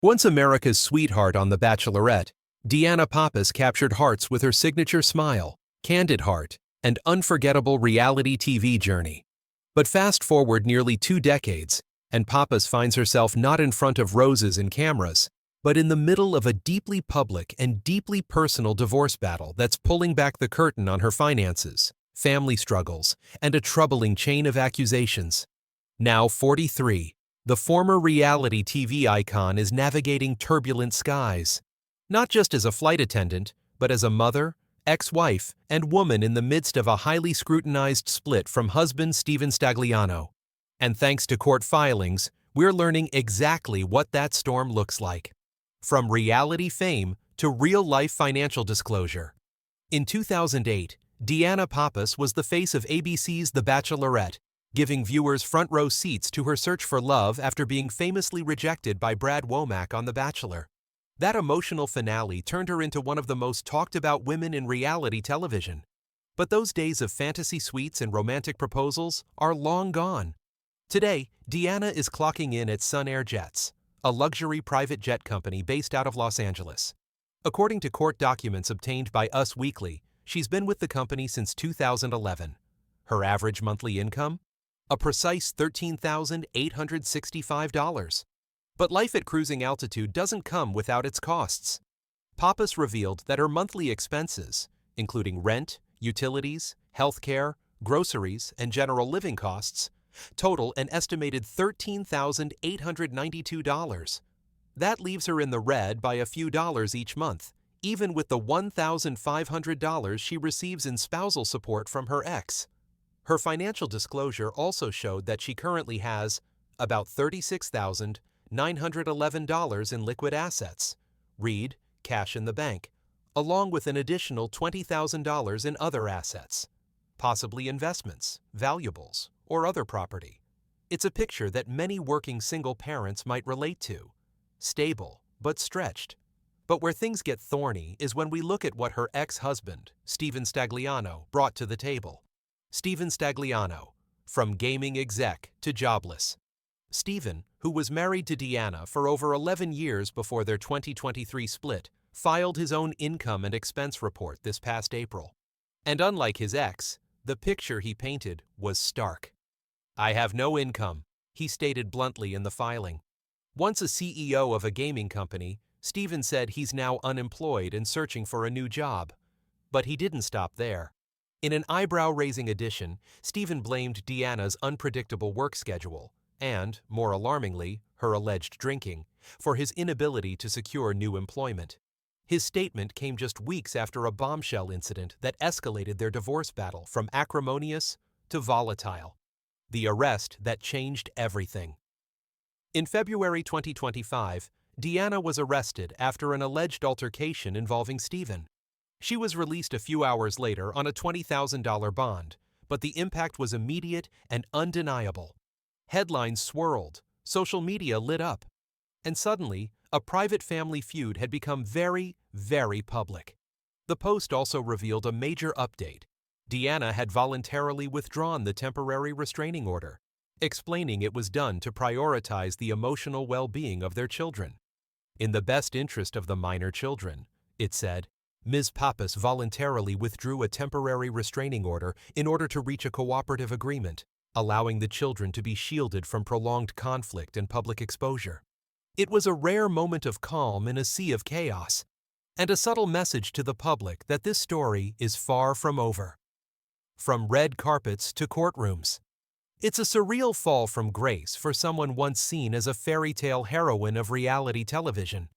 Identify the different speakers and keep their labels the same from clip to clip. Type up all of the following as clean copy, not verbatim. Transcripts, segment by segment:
Speaker 1: Once America's sweetheart on The Bachelorette, DeAnna Pappas captured hearts with her signature smile, candid heart, and unforgettable reality TV journey. But fast forward nearly 2 decades, and Pappas finds herself not in front of roses and cameras, but in the middle of a deeply public and deeply personal divorce battle that's pulling back the curtain on her finances, family struggles, and a troubling chain of accusations. Now 43, the former reality TV icon is navigating turbulent skies, not just as a flight attendant, but as a mother, ex-wife, and woman in the midst of a highly scrutinized split from husband Stephen Stagliano. And thanks to court filings, we're learning exactly what that storm looks like. From reality fame to real-life financial disclosure. In 2008, DeAnna Pappas was the face of ABC's The Bachelorette, giving viewers front-row seats to her search for love after being famously rejected by Brad Womack on The Bachelor. That emotional finale turned her into one of the most talked-about women in reality television. But those days of fantasy suites and romantic proposals are long gone. Today, DeAnna is clocking in at Sun Air Jets, a luxury private jet company based out of Los Angeles. According to court documents obtained by Us Weekly, she's been with the company since 2011. Her average monthly income? A precise $13,865. But life at cruising altitude doesn't come without its costs. Pappas revealed that her monthly expenses, including rent, utilities, healthcare, groceries, and general living costs, total an estimated $13,892. That leaves her in the red by a few dollars each month, even with the $1,500 she receives in spousal support from her ex. Her financial disclosure also showed that she currently has about $36,911 in liquid assets, read cash in the bank, along with an additional $20,000 in other assets, possibly investments, valuables, or other property. It's a picture that many working single parents might relate to. Stable, but stretched. But where things get thorny is when we look at what her ex-husband, Stephen Stagliano, brought to the table. Stephen Stagliano, from gaming exec to jobless. Stephen, who was married to DeAnna for over 11 years before their 2023 split, filed his own income and expense report this past April. And unlike his ex, the picture he painted was stark. "I have no income," he stated bluntly in the filing. Once a CEO of a gaming company, Stephen said he's now unemployed and searching for a new job. But he didn't stop there. In an eyebrow-raising addition, Stephen blamed DeAnna's unpredictable work schedule and, more alarmingly, her alleged drinking, for his inability to secure new employment. His statement came just weeks after a bombshell incident that escalated their divorce battle from acrimonious to volatile. The arrest that changed everything. In February 2025, DeAnna was arrested after an alleged altercation involving Stephen. She was released a few hours later on a $20,000 bond, but the impact was immediate and undeniable. Headlines swirled, social media lit up, and suddenly, a private family feud had become very, very public. The Post also revealed a major update. DeAnna had voluntarily withdrawn the temporary restraining order, explaining it was done to prioritize the emotional well-being of their children. In the best interest of the minor children, it said, Ms. Pappas voluntarily withdrew a temporary restraining order in order to reach a cooperative agreement, allowing the children to be shielded from prolonged conflict and public exposure. It was a rare moment of calm in a sea of chaos, and a subtle message to the public that this story is far from over. From red carpets to courtrooms. It's a surreal fall from grace for someone once seen as a fairy tale heroine of reality television.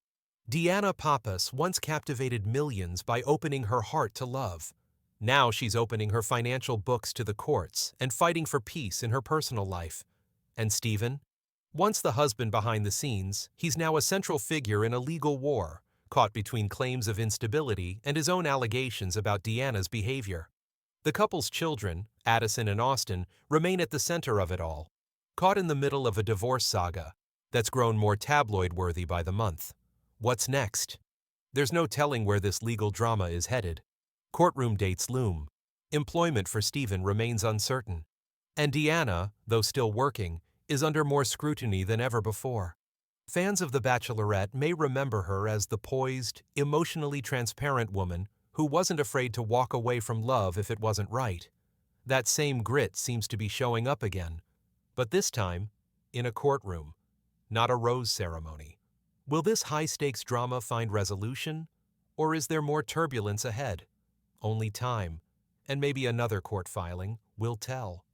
Speaker 1: DeAnna Pappas once captivated millions by opening her heart to love. Now she's opening her financial books to the courts and fighting for peace in her personal life. And Stephen? Once the husband behind the scenes, he's now a central figure in a legal war, caught between claims of instability and his own allegations about DeAnna's behavior. The couple's children, Addison and Austin, remain at the center of it all, caught in the middle of a divorce saga that's grown more tabloid-worthy by the month. What's next? There's no telling where this legal drama is headed. Courtroom dates loom. Employment for Stephen remains uncertain. And DeAnna, though still working, is under more scrutiny than ever before. Fans of The Bachelorette may remember her as the poised, emotionally transparent woman who wasn't afraid to walk away from love if it wasn't right. That same grit seems to be showing up again, but this time in a courtroom, not a rose ceremony. Will this high-stakes drama find resolution, or is there more turbulence ahead? Only time, and maybe another court filing, will tell.